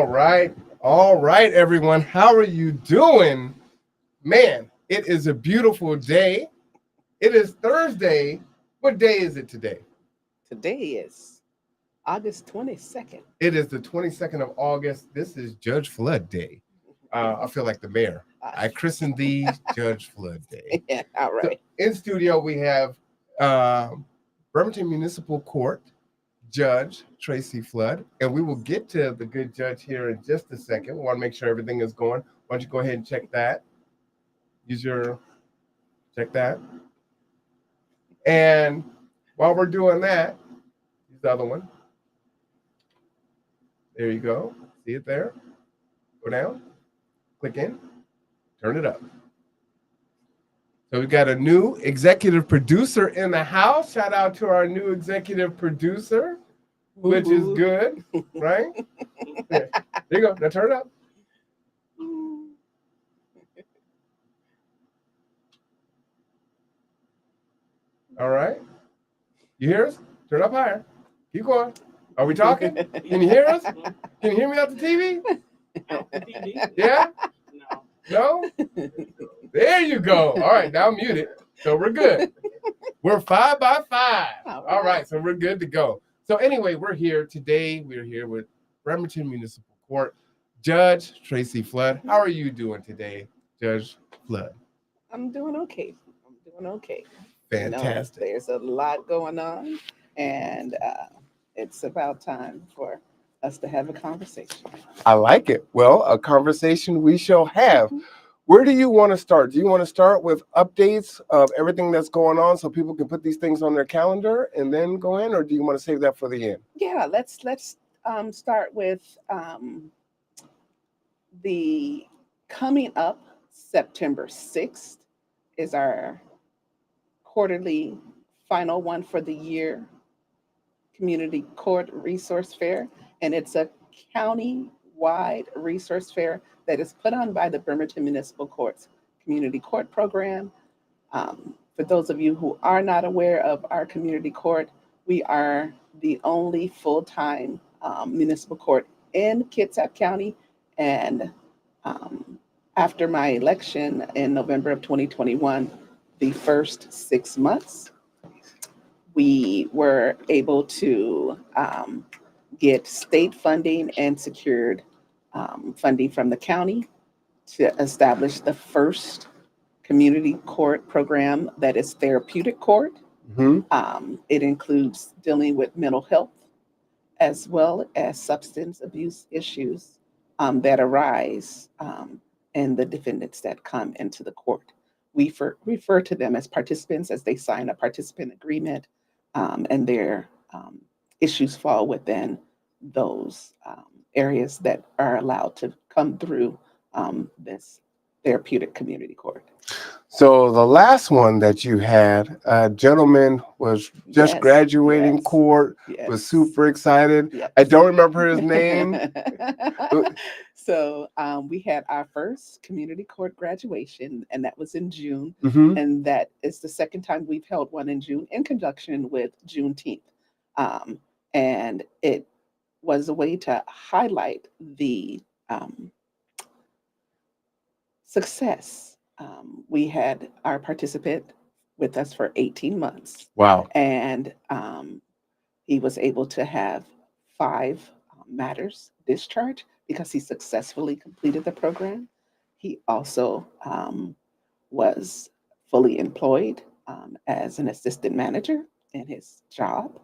All right, everyone. How are you doing? Man, it is a beautiful day. It is Thursday. What day is it today? Today is August 22nd. It is the 22nd of August. This is Judge Flood Day. I feel like the mayor. I christened thee Judge Flood Day. Yeah, all So right. in studio, we have Bremerton Municipal Court Judge Tracy Flood, and we will get to the good judge here in just a second. We want to make sure everything is going. Why don't you go ahead and check that? Check that. And while we're doing that, use the other one. There you go. See it there? Go down, click in, turn it up. So we've got a new executive producer in the house. Shout out to our new executive producer, which is good, right? There you go. Now turn it up. All right. You hear us? Turn it up higher. Keep going. Are we talking? Can you hear us? Can you hear me off the TV? Yeah? No? There you go. All right, now I'm muted. So we're good. We're 5 by 5. All right, so we're good to go. So anyway, we're here today. We're here with Bremerton Municipal Court Judge Tracy Flood. How are you doing today, Judge Flood? I'm doing okay. Fantastic. There's a lot going on, and it's about time for us to have a conversation. I like it. Well, a conversation we shall have. Where do you want to start? Do you want to start with updates of everything that's going on so people can put these things on their calendar and then go in, or do you want to save that for the end? Yeah, let's start with the coming up September 6th is our quarterly final one for the year community court resource fair, and it's a county-wide resource fair that is put on by the Bremerton Municipal Court's Community Court Program. For those of you who are not aware of our community court, we are the only full-time municipal court in Kitsap County. And after my election in November of 2021, the first 6 months, we were able to get state funding and secured funding from the county to establish the first community court program that is therapeutic court. It includes dealing with mental health as well as substance abuse issues that arise in the defendants that come into the court. We refer to them as participants as they sign a participant agreement, and their issues fall within those areas that are allowed to come through this therapeutic community court. So the last one that you had, a gentleman was just graduating court, was super excited. I don't remember his name. So we had our first community court graduation, and that was in June. Mhm. And that is the second time we've held one in June in conjunction with Juneteenth. And it was a way to highlight the success. We had our participant with us for 18 months. Wow. And he was able to have 5 matters discharged because he successfully completed the program. He also was fully employed as an assistant manager in his job,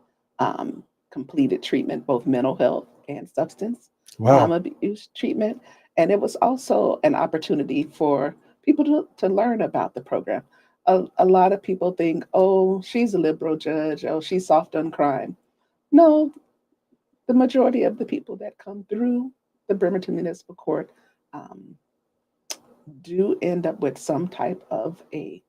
completed treatment, both mental health and substance abuse treatment. And it was also an opportunity for people to learn about the program. A lot of people think, oh, she's a liberal judge, oh, she's soft on crime. No, the majority of the people that come through the Bremerton Municipal Court do end up with some type of a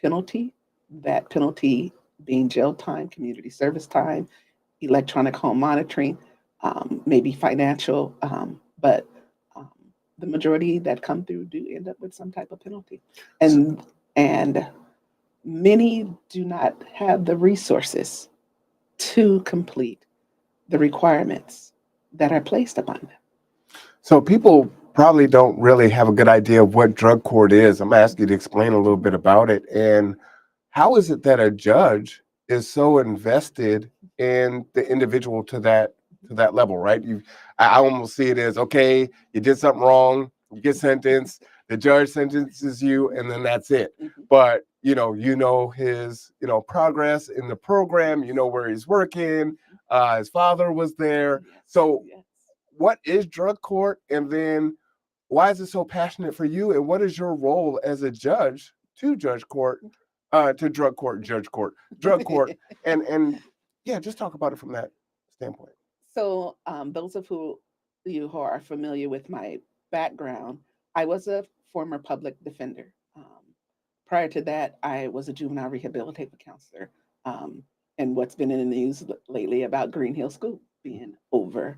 penalty, that penalty being jail time, community service time, electronic home monitoring, maybe financial, but the majority that come through do end up with some type of penalty. And many do not have the resources to complete the requirements that are placed upon them. So people probably don't really have a good idea of what drug court is. I'm gonna ask you to explain a little bit about it. And how is it that a judge is so invested in the individual to that level, right? I almost see it as, okay, you did something wrong, you get sentenced, the judge sentences you, and then that's it. Mhm. But you know his progress in the program, you know where he's working, his father was there. Yes, So yes. what is drug court, and then why is it so passionate for you, and what is your role as a judge to judge court, to drug court, judge court, drug court, and yeah, just talk about it from that standpoint. So, those of you who are familiar with my background, I was a former public defender. Prior to that, I was a juvenile rehabilitative counselor. Um, and what's been in the news lately about Green Hill School being over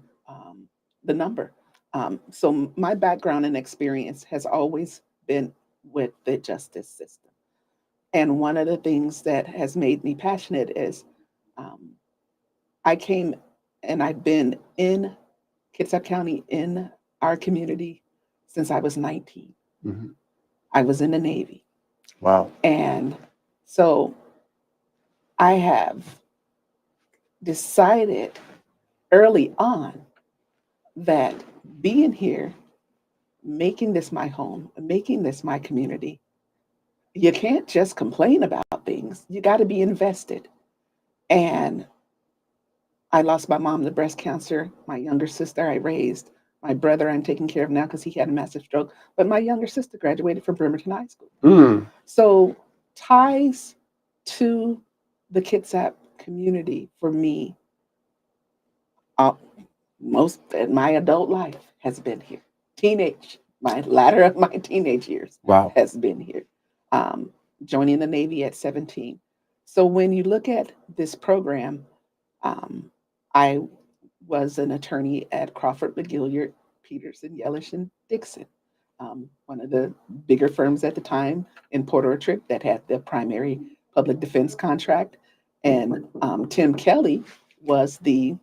the number. So, my background and experience has always been with the justice system. And one of the things that has made me passionate is um, I came and I've been in Kitsap County in our community since I was 19. Mhm. I was in the Navy. Wow. And so I have decided early on that being here, making this my home, making this my community, you can't just complain about things. You got to be invested. And I lost my mom to breast cancer. My younger sister I raised. My brother I'm taking care of now because he had a massive stroke. But my younger sister graduated from Bremerton High School. Mm. So ties to the Kitsap community for me, uh, most in my adult life has been here. My latter of my teenage years Wow. has been here. Um, Joining the Navy at 17. So when you look at this program, um, I was an attorney at Crawford, McGilliard, Peterson, Yellish, and Dixon, one of the bigger firms at the time in Port Orchard that had the primary public defense contract. And Tim Kelly was the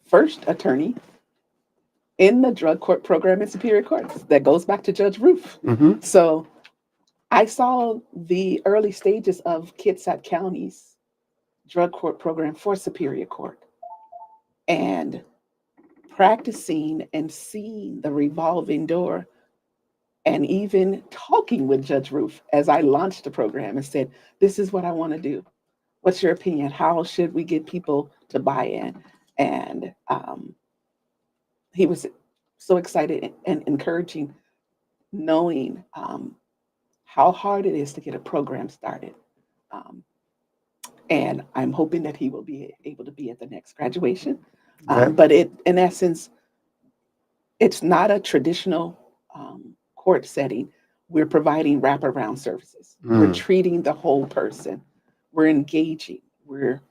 first attorney in the drug court program in Superior Courts. That goes back to Judge Roof. Mm-hmm. So I saw the early stages of Kitsap County's drug court program for Superior Court. And practicing and seeing the revolving door and even talking with Judge Roof as I launched the program and said, this is what I want to do. What's your opinion? How should we get people to buy in? And he was so excited and encouraging, knowing how hard it is to get a program started. Um, and I'm hoping that he will be able to be at the next graduation. Okay. But in essence, it's not a traditional court setting. We're providing wraparound services. We're Mm. treating the whole person. We're engaging. We're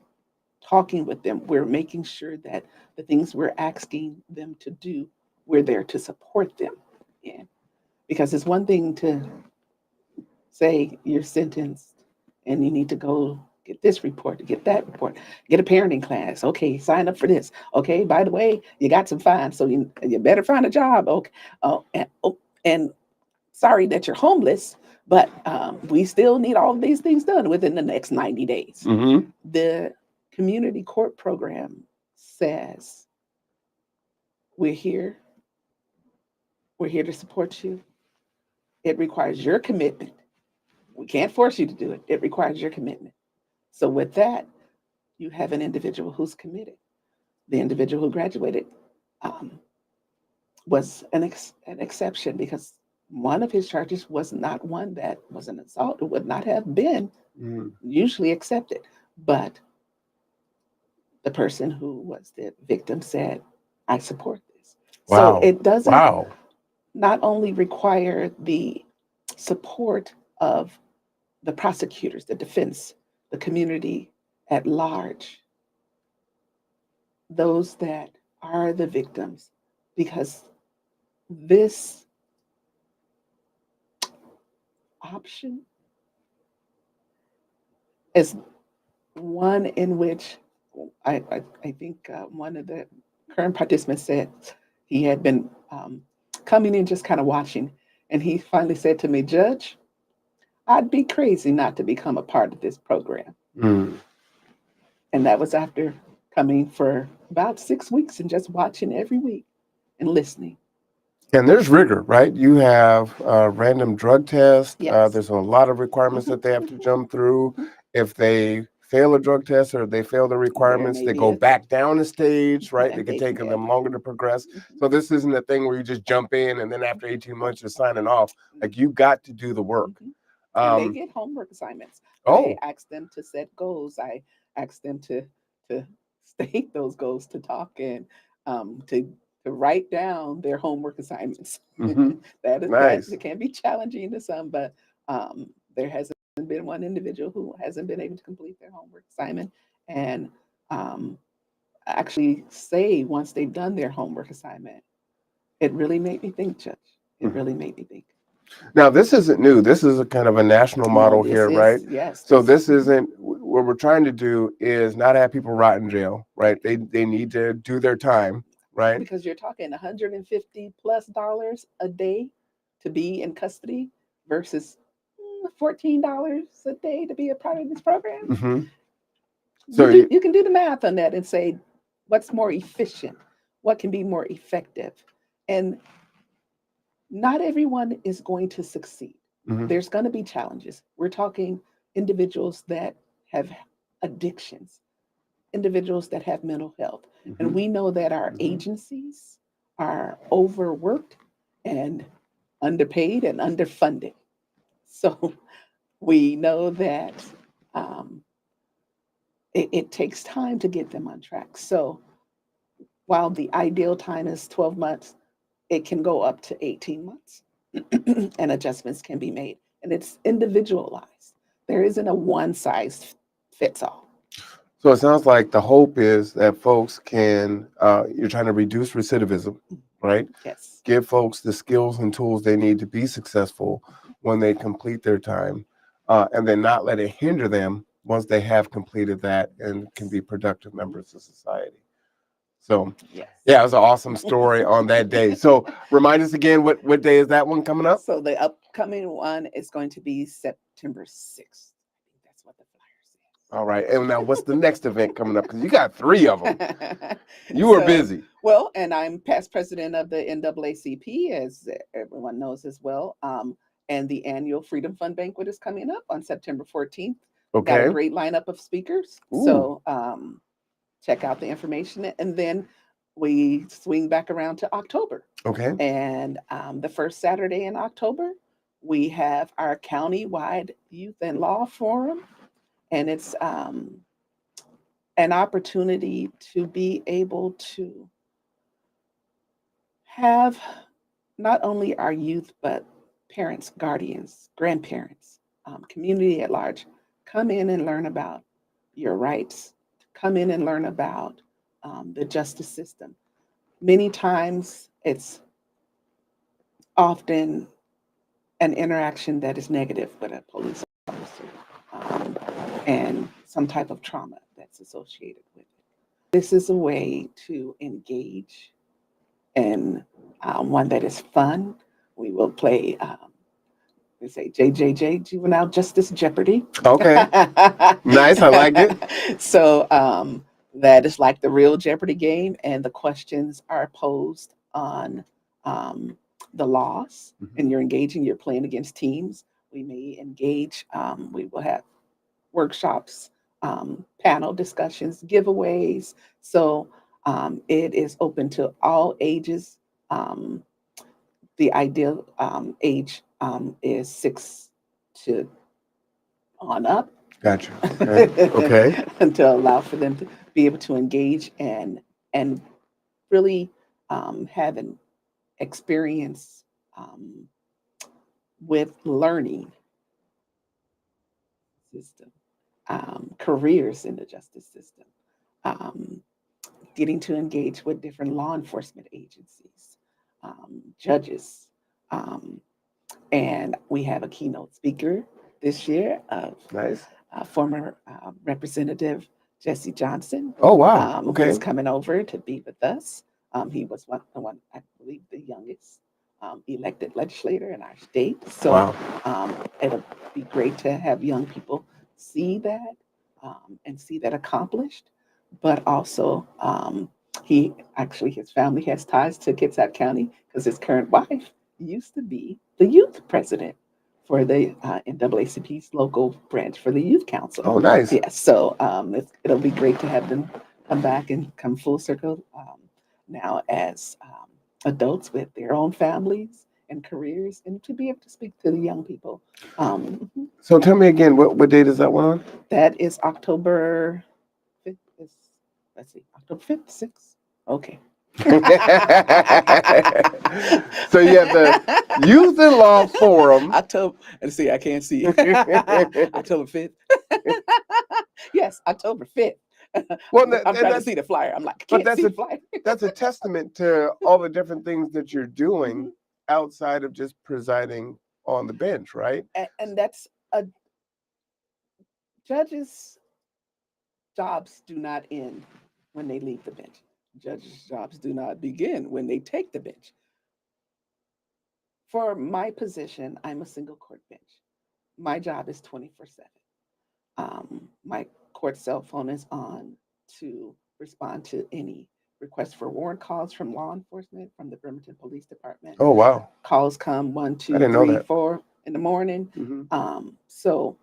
talking with them. We're making sure that the things we're asking them to do, we're there to support them in. Because it's one thing to say you're sentenced and you need to go get this report, get that report, get a parenting class. Okay, sign up for this. Okay, by the way, you got some fines, so you better find a job. Okay, and sorry that you're homeless, but we still need all of these things done within the next 90 days. Mm-hmm. The community court program says we're here, we're here to support you. It requires your commitment. We can't force you to do it. It requires your commitment. So with that, you have an individual who's committed. The individual who graduated um, was an exception because one of his charges was not one that was an assault. It would not have been Mm. usually accepted. But the person who was the victim said, I support this. So Wow. it doesn't Wow. not only require the support of the prosecutors, the defense, the community at large, those that are the victims, because this option is one in which I think one of the current participants said he had been coming in just kind of watching. And he finally said to me, Judge, I'd be crazy not to become a part of this program. Mm. And that was after coming for about 6 weeks and just watching every week and listening. And there's rigor, right? You have random drug tests. Yes. There's a lot of requirements that they have to jump through. If they fail a drug test or they fail the requirements, may they be go a- back down a stage, right? And It can they take can them longer to progress. Mhm. So this isn't a thing where you just jump in and then after 18 months you're signing off. Like you got to do the work. Mhm. And they Um, get homework assignments. oh, I ask them to set goals. I ask them to state those goals, to talk and to write down their homework assignments. mhm. That Nice. it can be challenging to some, but there hasn't been one individual who hasn't been able to complete their homework assignment. And um, actually say once they've done their homework assignment, it really made me think, Judge. It Mhm. really made me think. Now, this isn't new. This is a kind of a national model this here, is right? yes. So this isn't what we're trying to do is not have people rot in jail, right? They need to do their time, right? Because you're talking $150+ a day to be in custody versus $14 a day to be a part of this program. Hmm. So You can do the math on that and say what's more efficient, what can be more effective, and not everyone is going to succeed. mhm, There's going to be challenges. We're talking individuals that have addictions, individuals that have mental health. And mhm. we know that our Mhm. agencies are overworked and underpaid and underfunded. So we know that um, it takes time to get them on track. So while the ideal time is 12 months, it can go up to 18 months and adjustments can be made. And it's individualized. There isn't a one size fits all. So it sounds like the hope is that folks can, you're trying to reduce recidivism, right? Yes. Give folks the skills and tools they need to be successful when they complete their time, and then not let it hinder them once they have completed that and can be productive members of society. So, Yes. yeah, it was an awesome story on that day. So, remind us again, what day is that one coming up? So the upcoming one is going to be September 6th. I think that's what the flyer says. All right. And now, what's the next event coming up? Because you got 3 of them. You were busy. Well, and I'm past president of the NAACP, as everyone knows as well. And the annual Freedom Fund Banquet is coming up on September 14th. Got a Okay. great lineup of speakers. Ooh. So check out the information. And then we swing back around to October. Okay. And the first Saturday in October, we have our county-wide youth and law forum. And it's an opportunity to be able to have not only our youth, but parents, guardians, grandparents, community at large come in and learn about your rights, come in and learn about the justice system. Many times it's often an interaction that is negative with a police officer um, and some type of trauma that's associated with it. This is a way to engage and one that is fun. We will play, we say JJJ, Juvenile Justice Jeopardy. Okay. Nice. I like it. So that is like the real Jeopardy game, and the questions are posed on the laws, Mhm. and you're engaging, you're playing against teams. We may engage, we will have workshops, panel discussions, giveaways. So it is open to all ages. Um, the ideal age is 6 to on up. Gotcha. Okay. Okay. And to allow for them to be able to engage and really have an experience with learning system, careers in the justice system, um, getting to engage with different law enforcement agencies, judges. And we have a keynote speaker this year of Nice. former Representative Jesse Johnson, Oh, wow. Okay. who's coming over to be with us. He was one, I believe, the youngest elected legislator in our state. So Wow. it'll be great to have young people see that and see that accomplished. But also, his family has ties to Kitsap County because his current wife used to be the youth president for the NAACP's local branch for the youth council. Oh, nice. Yes, so it'll be great to have them come back and come full circle now as adults with their own families and careers, and to be able to speak to the young people. So tell me again, what date is that one on? That is October 5th. Let's see, October 5th, 6th. Okay. So you have the Youth in Law Forum. October, let's see, I can't see. October 5th. Yes, October 5th. Well, I'm trying to see the flyer. I'm like, I but can't see the flyer. that's a testament to all the different things that you're doing Mhm. outside of just presiding on the bench, right? And that's a judge's jobs do not end when they leave the bench. Judges' jobs do not begin when they take the bench. For my position, I'm a single court bench. My job is 24/7. My court cell phone is on to respond to any requests for warrant calls from law enforcement, from the Bremerton Police Department. Oh, wow. Calls come 1, 2, didn't know 3, that. 4 in the morning. So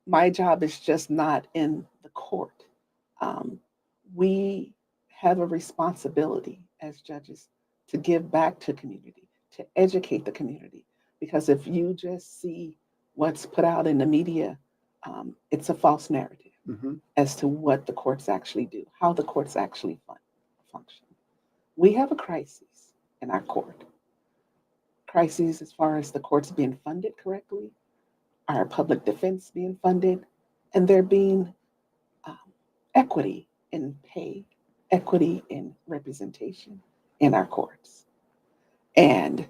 my job is just not in the court. We have a responsibility as judges to give back to community, to educate the community. Because if you just see what's put out in the media, it's a false narrative as to what the courts actually do, how the courts actually function. We have a crisis in our court. Crises as far as the courts being funded correctly, our public defense being funded, and there being um, equity in pay, equity in representation in our courts. And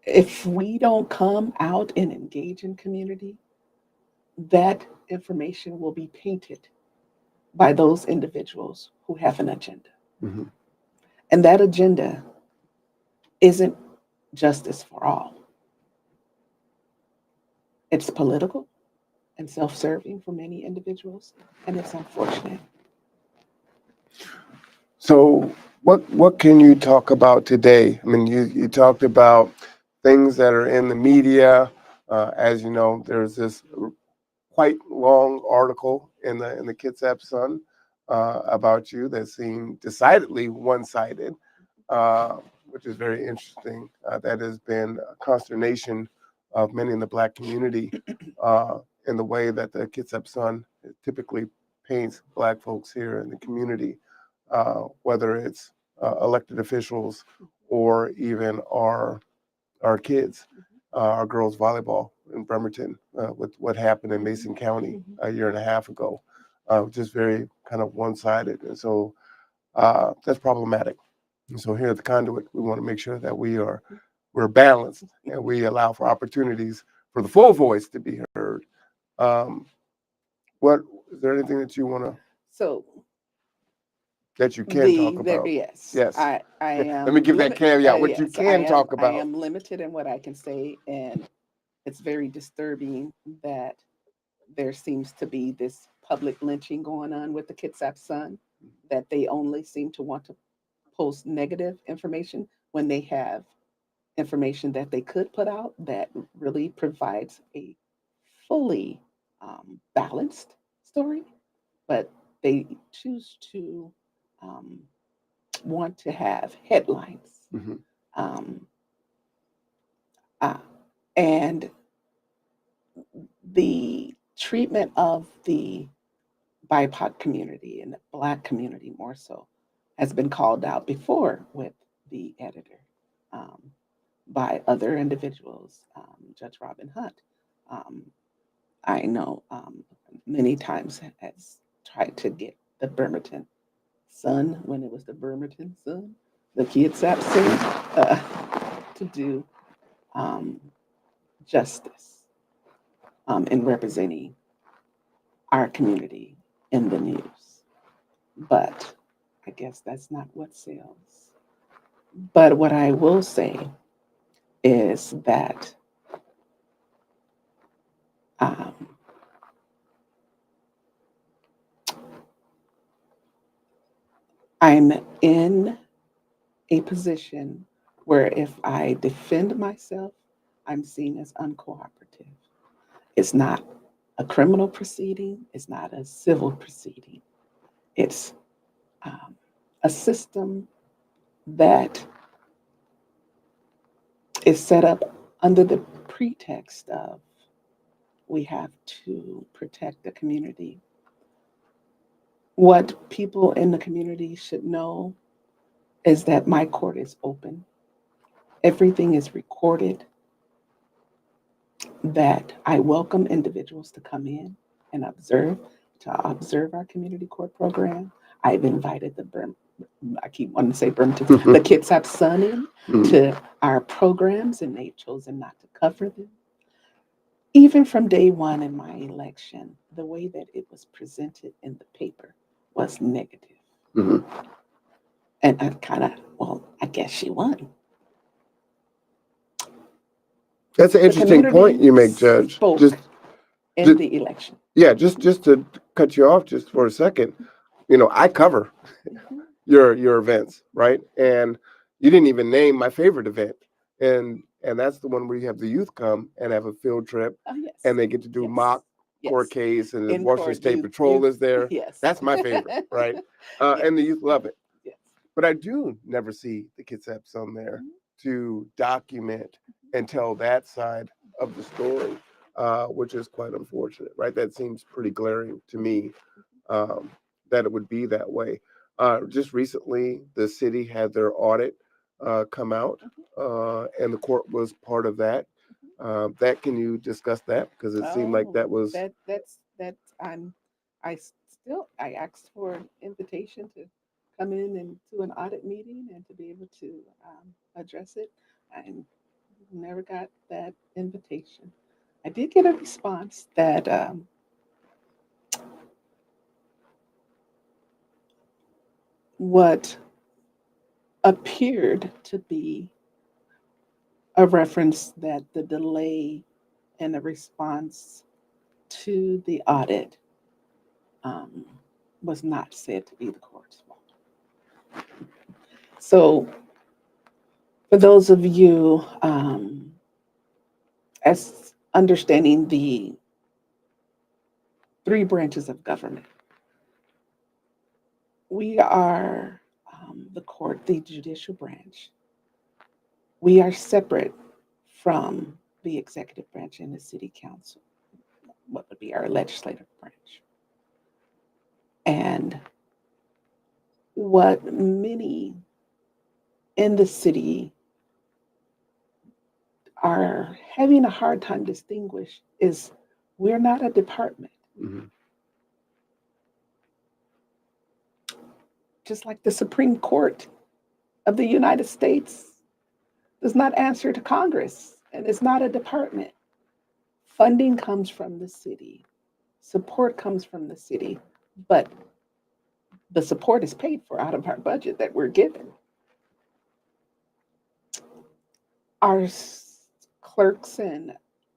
if we don't come out and engage in community, that information will be painted by those individuals who have an agenda. Mhm. And that agenda isn't justice for all. It's political and self-serving for many individuals, and it's unfortunate. So what can you talk about today? I mean, you talked about things that are in the media. As you know, there's this quite long article in the Kitsap Sun about you that seemed decidedly one-sided, which is very interesting. That has been a consternation of many in the Black community in the way that the Kitsap Sun typically paints Black folks here in the community, whether it's elected officials or even our kids, our girls volleyball in Bremerton, with what happened in Mason County a year and a half ago, just very kind of one-sided, and so that's problematic. And so here at the Conduit, we want to make sure that we're balanced and we allow for opportunities for the full voice to be heard. Um, what is there anything that you want to So that you can talk about? yes, Yes. I am. Let me give that caveat. What you yes, can talk I about. am limited in what I can say, and it's very disturbing that there seems to be this public lynching going on with the Kitsap Sun, that they only seem to want to post negative information when they have information that they could put out that really provides a fully balanced story, but they choose to um, want to have headlines. Mhm. Um, uh, and the treatment of the BIPOC community and the Black community more so has been called out before with the editor um, by other individuals, Judge Robin Hunt. Um, I know many times has tried to get the Bremerton Sun, when it was the Bremerton Sun, the Kitsap Sun, to do um, justice in representing our community in the news. But I guess that's not what sells. But what I will say is that um, I'm in a position where if I defend myself, I'm seen as uncooperative. It's not a criminal proceeding, it's not a civil proceeding. It's um, a system that is set up under the pretext of we have to protect the community. What people in the community should know is that my court is open. Everything is recorded, that I welcome individuals to come in and to observe our community court program. I've invited I keep wanting to say Bremerton, the Kitsap Sun in to our programs, and they've chosen not to cover them. Even from day one in my election, the way that it was presented in the paper was negative. Mhm. And I kind of, well, I guess she won. That's an The interesting point you make, community Judge. spoke Just, in just the election. yeah, just to cut you off just for a second. I cover Mhm. your events, right? And you didn't even name my favorite event, and that's the one where you have the youth come and have a field trip, Oh, yes. and they get to do Yes. mock Yes. court case, and the In Washington court, State youth, Patrol is there. Yes. That's my favorite, right? Yes. And the youth love it. Yes. But I do never see the Kitsap's on there to document and tell that side of the story, which is quite unfortunate, right? That seems pretty glaring to me, that it would be that way. Just recently, the city had their audit come out, and the court was part of that. That can you discuss that, because it seemed like that was That's I asked for an invitation to come in and to an audit meeting and to be able to address it. I never got that invitation. I did get a response that what appeared to be a reference that the delay in the response to the audit um, was not said to be the court's fault. So, for those of you as understanding the three branches of government, we are the court, the judicial branch. We are separate from the executive branch and the city council, what would be our legislative branch. And what many in the city are having a hard time distinguish is we're not a department. Mhm. Just like the Supreme Court of the United States does not answer to Congress and is not a department. Funding comes from the city, support comes from the city, but the support is paid for out of our budget that we're given. Our clerks and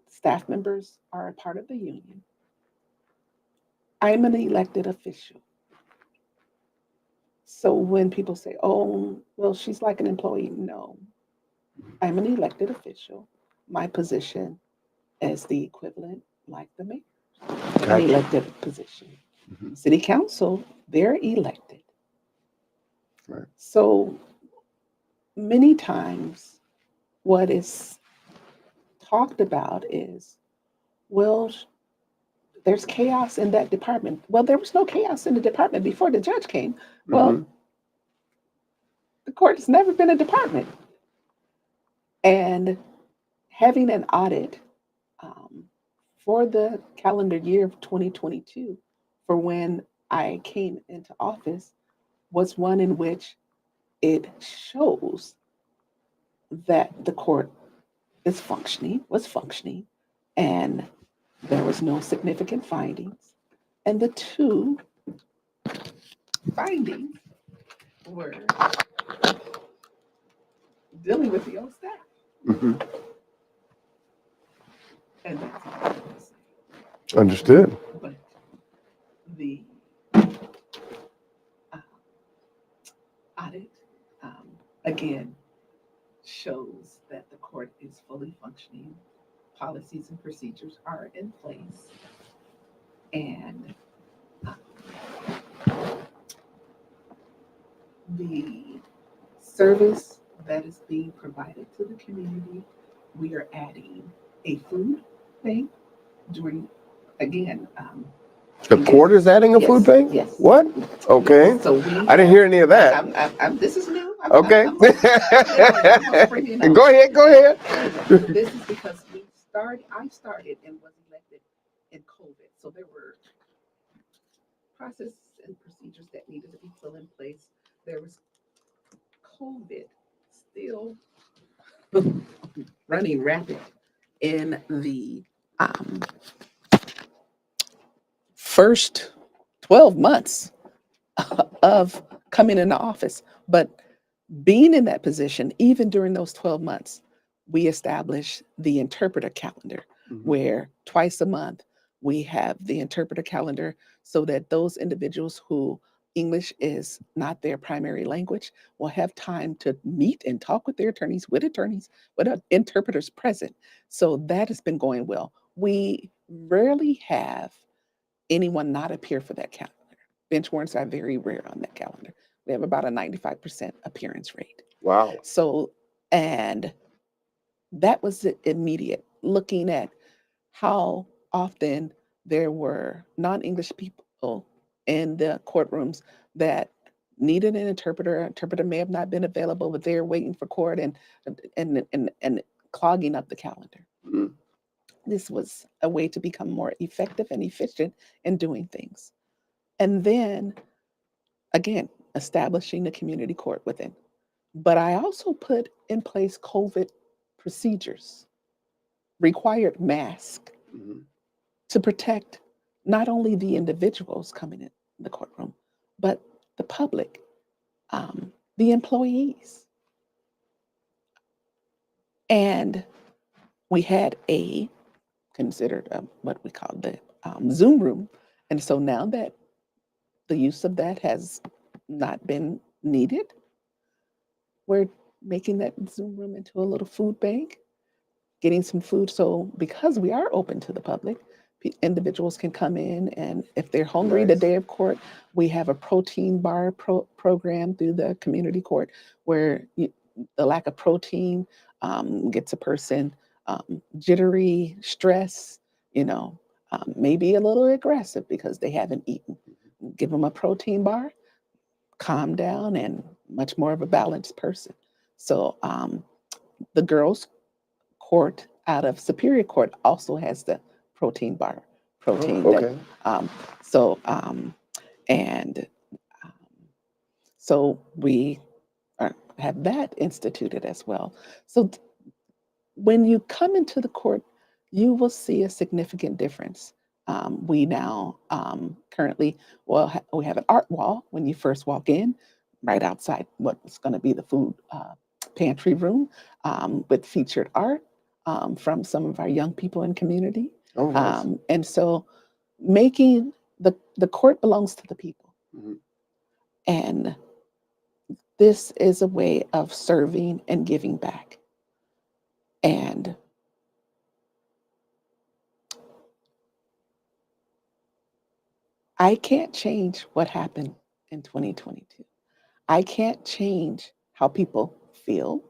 staff members are a part of the union. I'm an elected official. So when people say, oh, well, she's like an employee, no, I'm an elected official. My position is the equivalent, like the mayor, an Gotcha. elected position. Mhm. City council, they're elected. Right. So many times, what is talked about is, well, there's chaos in that department. Well, there was no chaos in the department before the judge came. Well, Mhm. the court has never been a department. And having an audit for the calendar year of 2022, for when I came into office, was one in which it shows that the court was functioning, and there was no significant findings. And the two findings were dealing with the old staff. Hmm. And that's all I can say. Understood. But the uh, audit, again, shows that the court is fully functioning. Policies and procedures are in place. And uh, the service that is being provided to the community, we are adding a food bank during, again, The court is adding a food yes, bank? yes. What? Okay. Yes. So I didn't hear any of that. This is new. Okay. I'm gonna spring it on. Go ahead. Go ahead. Anyway, this is because I started and was elected in COVID. So there were processes and procedures that needed to be put in place. There was COVID still running rapid in the um, first 12 months of coming into office. But being in that position, even during those 12 months, we established the interpreter calendar, where twice a month we have the interpreter calendar so that those individuals who English is not their primary language will have time to meet and talk with their attorneys, with interpreters present. So that has been going well. We rarely have anyone not appear for that calendar. Bench warrants are very rare on that calendar. We have about a 95% appearance rate. Wow. So, and that was immediate, looking at how often there were non-English people in the courtrooms that needed an interpreter. An interpreter may have not been available, but they're waiting for court and clogging up the calendar. Mm. This was a way to become more effective and efficient in doing things. And then again, establishing the community court within. But I also put in place COVID procedures, required mask Mhm. to protect not only the individuals coming in the courtroom, but the public, the employees. And we had a considered what we call the Zoom room. And so now that the use of that has not been needed, we're making that Zoom room into a little food bank, getting some food. So because we are open to the public, individuals can come in, and if they're hungry the Nice. day of court, we have a protein bar program through the community court where the lack of protein gets a person jittery, stress, maybe a little aggressive because they haven't eaten. Give them a protein bar, calm down, and much more of a balanced person. So the girls' court out of Superior Court also has the protein bar, protein Oh, that. okay. So and um, so we have that instituted as well. So when you come into the court, you will see a significant difference. We now currently, we have an art wall when you first walk in, right outside what's going to be the food pantry room, with featured art from some of our young people in community. Oh, nice. And so making the court belongs to the people. Mhm. And this is a way of serving and giving back. And I can't change what happened in 2022. I can't change how people feel.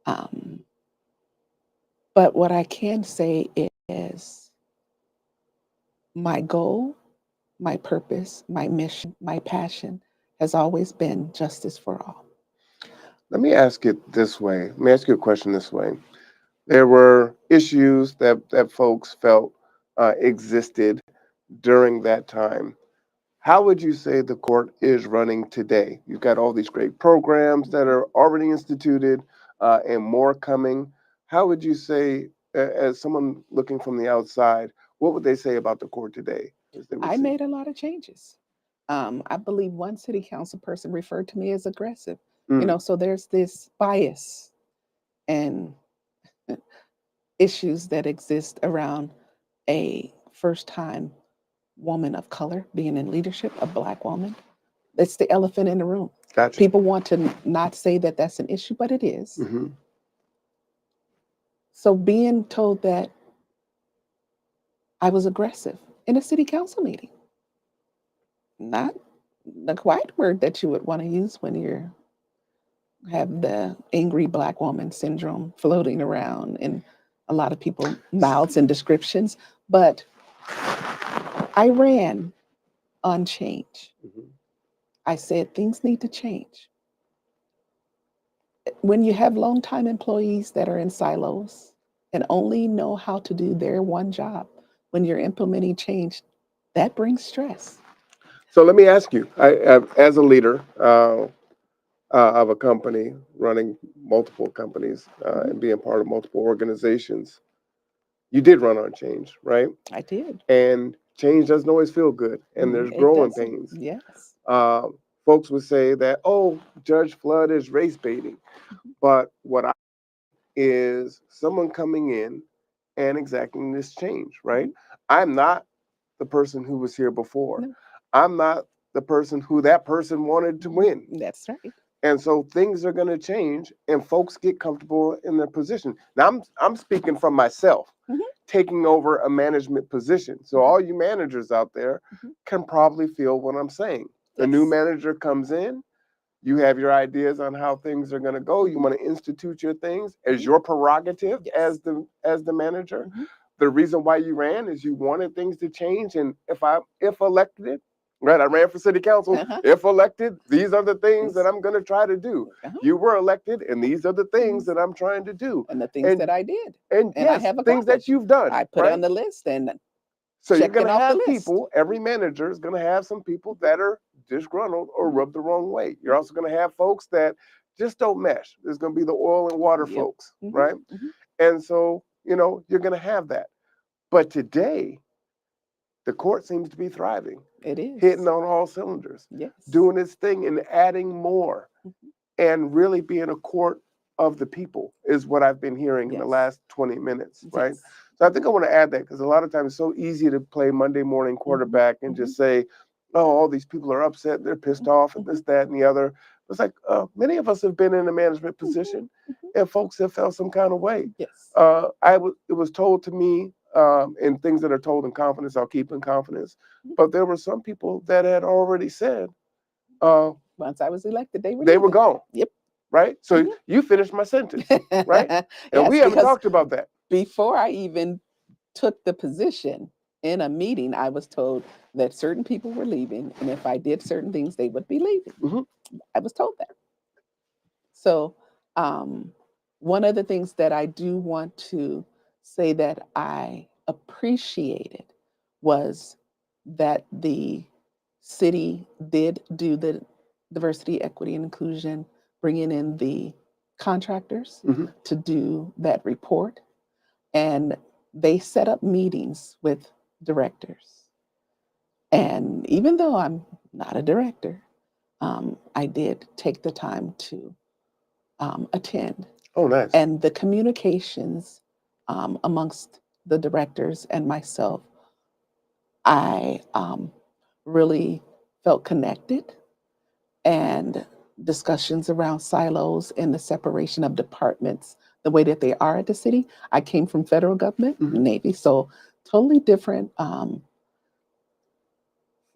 Um, but what I can say is my goal, my purpose, my mission, my passion has always been justice for all. Let me ask it this way. Let me ask you a question this way. There were issues that folks felt existed during that time. How would you say the court is running today? You've got all these great programs that are already instituted and more coming. How would you say, as someone looking from the outside, what would they say about the court today as they would I see? made a lot of changes. I believe one city council person referred to me as aggressive. Mm. So there's this bias and issues that exist around a first time woman of color being in leadership, a Black woman. It's the elephant in the room. Gotcha. People want to not say that that's an issue, but it is. Mm-hmm. So being told that I was aggressive in a city council meeting, not the quiet word that you would want to use when you have the angry Black woman syndrome floating around in a lot of people's mouths and descriptions, but I ran on change. Mm-hmm. I said things need to change. When you have long-time employees that are in silos and only know how to do their one job, when you're implementing change, that brings stress. So let me ask you, as a leader of a company, running multiple companies and being part of multiple organizations, you did run on change, right? I did. And change doesn't always feel good, and there's It growing doesn't. pains. Yes. Folks would say that, oh, Judge Flood is race baiting. But what I is someone coming in and exacting this change, right? I'm not the person who was here before. No, I'm not the person who that person wanted to win. that's right. And so things are going to change and folks get comfortable in their position. Now I'm speaking from myself, Mhm. taking over a management position. So all you managers out there Mhm. can probably feel what I'm saying. A new Yes. manager comes in, you have your ideas on how things are going to go. You want to institute your things as your prerogative Yes. as the manager. Mhm. The reason why you ran is you wanted things to change, and if elected, right, I ran for city council. Uh-huh. If elected, these are the things that Yes. I'm going to try to do. Uh-huh. You were elected, and these are the things that I'm trying to do. And the things that And I did, and and I yes, have things that accomplished. you've done, I put right? on the list and So you're check going it to off the have list. people, every manager is going to have some people that are disgruntled or rubbed the wrong way. You're also going to have folks that just don't mesh. There's going to be the oil and water Yep. folks, right? And so, you're going to have that. But today, the court seems to be thriving, It is. hitting on all cylinders, Yes. doing its thing and adding more and really being a court of the people is what I've been hearing in the Yes. last 20 minutes, right? Yes. So I think I want to add that because a lot of times it's so easy to play Monday morning quarterback and just say, oh, all these people are upset, they're pissed off, and this, that, and the other. It's like many of us have been in a management position and folks have felt some kind of way. Yes. It was told to me, and things that are told in confidence, I'll keep in confidence. But there were some people that had already said, Once I was elected, they were they were leaving. gone. Yep. Right? So you finished my sentence, right? And Yes, we haven't because talked about that. before I even took the position in a meeting, I was told that certain people were leaving, and if I did certain things, they would be leaving. Mhm. I was told that. So, one of the things that I do want to say that I appreciated was that the city did do the diversity, equity, and inclusion, bringing in the contractors Mhm. to do that report. And they set up meetings with directors. And even though I'm not a director, I did take the time to attend. Oh, nice. And the communications amongst the directors and myself, I really felt connected, and discussions around silos and the separation of departments, the way that they are at the city. I came from federal government, Navy, so totally different.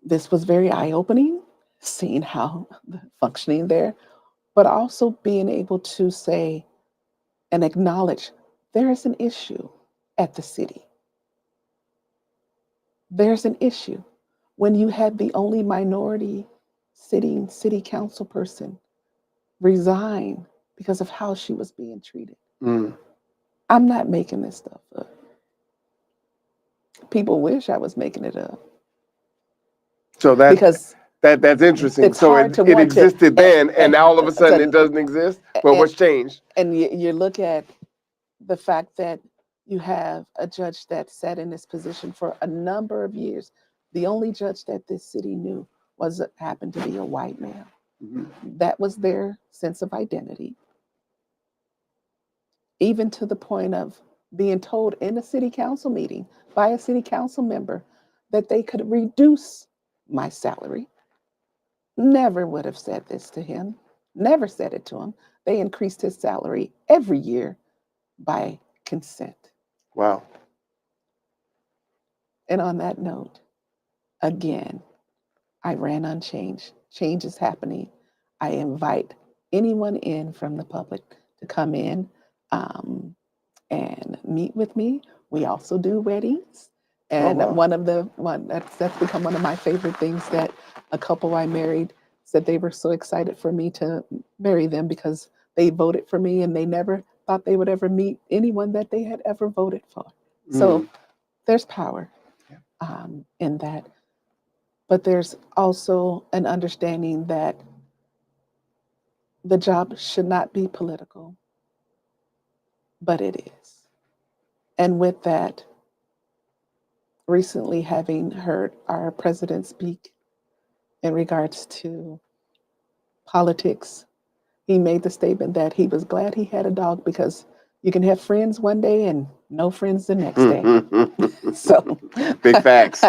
This was very eye opening, seeing how functioning there, but also being able to say and acknowledge there is an issue at the city. There's an issue when you had the only minority sitting city council person resign because of how she was being treated. Mm. I'm not making this stuff up. People wish I was making it up. So Because that's interesting. it's So hard to it want to existed then, and now all of a sudden it doesn't exist. But what's changed? And you look at the fact that you have a judge that sat in this position for a number of years. The only judge that this city knew happened to be a white male. Mhm. That was their sense of identity, even to the point of being told in a city council meeting by a city council member that they could reduce my salary. Never would have said this to him, never said it to him. They increased his salary every year by consent. Wow. And on that note, again, I ran unchanged. Change is happening. I invite anyone in from the public to come in and meet with me. We also do weddings. And wow. one that's become one of my favorite things, that a couple I married said they were so excited for me to marry them because they voted for me and they never thought they would ever meet anyone that they had ever voted for. So there's power in that. But there's also an understanding that the job should not be political, but it is. And with that, recently having heard our president speak in regards to politics, he made the statement that he was glad he had a dog because you can have friends one day and no friends the next day. So big facts.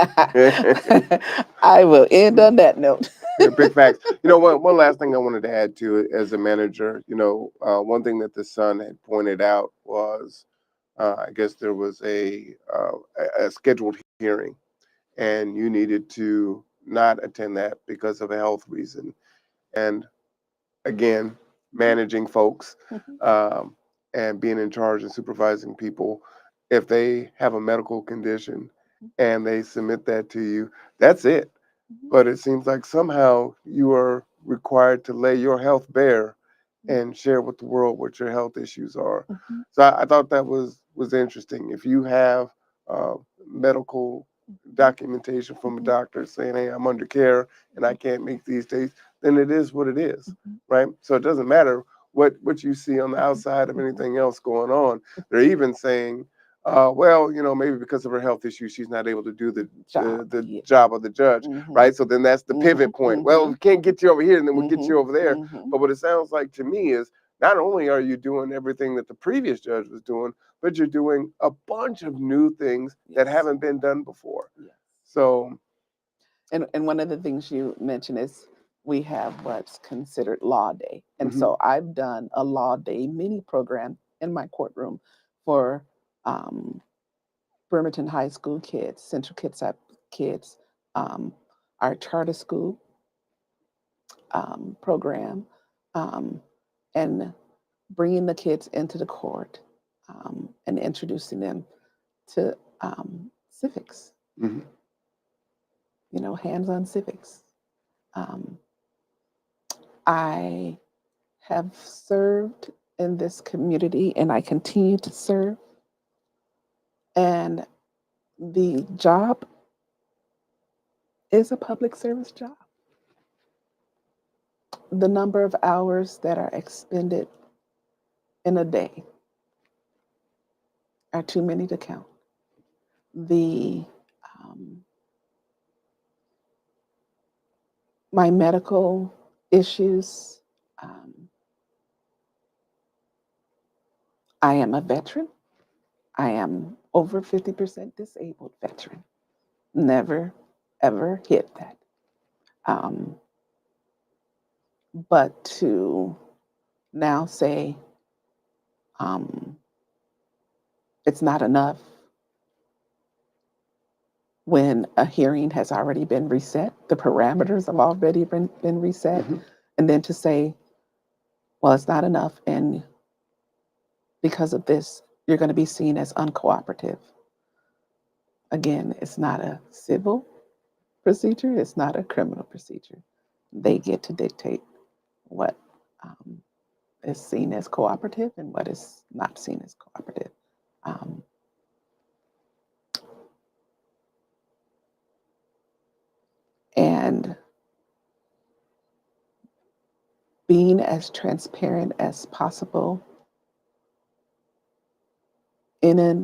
I will end on that note. Big facts. One last thing I wanted to add to it as a manager. One thing that the Sun had pointed out was, I guess there was a scheduled hearing, and you needed to not attend that because of a health reason. And again, managing folks and being in charge and supervising people, if they have a medical condition and they submit that to you, that's it. But it seems like somehow you are required to lay your health bare and share with the world what your health issues are. So I thought that was interesting. If you have medical documentation from a doctor saying, "Hey, I'm under care and I can't make these days," then it is what it is, right? So it doesn't matter what you see on the outside of anything else going on. They're even saying, well, maybe because of her health issues, she's not able to do the job of the judge, right? So then that's the pivot point. Well, we can't get you over here, and then we'll get you over there. But what it sounds like to me is not only are you doing everything that the previous judge was doing, but you're doing a bunch of new things that haven't been done before. So, and one of the things you mentioned is we have what's considered Law Day. And so I've done a Law Day mini program in my courtroom for Bremerton High School kids, Central Kitsap kids, our charter school program, and bringing the kids into the court and introducing them to civics, hands-on civics. I have served in this community and I continue to serve. And the job is a public service job. The number of hours that are expended in a day are too many to count. My medical issues, I am a veteran. I am over 50% disabled veteran. Never, ever hit that. But to now say it's not enough when a hearing has already been reset, the parameters have already been reset, and then to say, well, it's not enough, and because of this, you're going to be seen as uncooperative. Again, it's not a civil procedure, it's not a criminal procedure. They get to dictate what is seen as cooperative and what is not seen as cooperative. And being as transparent as possible in a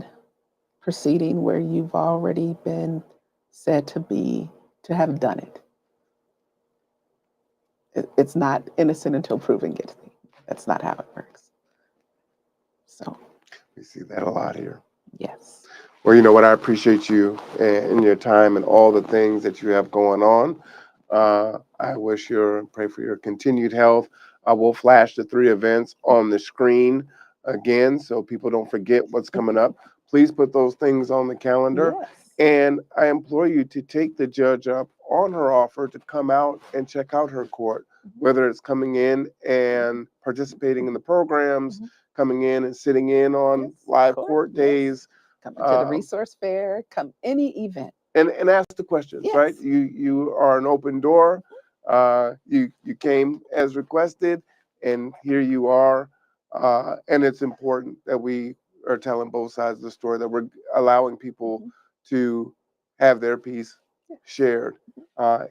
proceeding where you've already been said to have done it. It's not innocent until proven guilty. That's not how it works. So, We see that a lot here. yes. Well, you know what? I appreciate you and your time and all the things that you have going on. I wish pray for your continued health. I will flash the 3 events on the screen again so people don't forget what's coming up. Please put those things on the calendar. Yes. And I implore you to take the judge up on her offer to come out and check out her court, whether it's coming in and participating in the programs, coming in and sitting in on Yes, live court, court yes. days. Come to the resource fair, come any event. And ask the questions, right? Yes. You are an open door. You came as requested, and here you are. And it's important that we are telling both sides of the story, that we're allowing people to have their piece shared,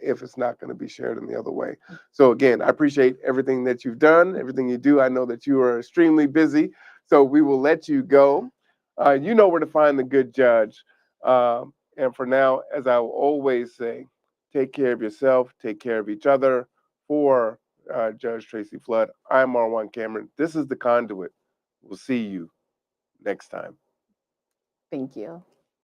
if it's not going to be shared in the other way. So again, I appreciate everything that you've done, everything you do. I know that you are extremely busy, so we will let you go. You know where to find the good judge. And for now, as I will always say, take care of yourself, take care of each other. For Judge Tracy Flood, I'm Marwan Cameron. This is The Conduit. We'll see you next time. Thank you.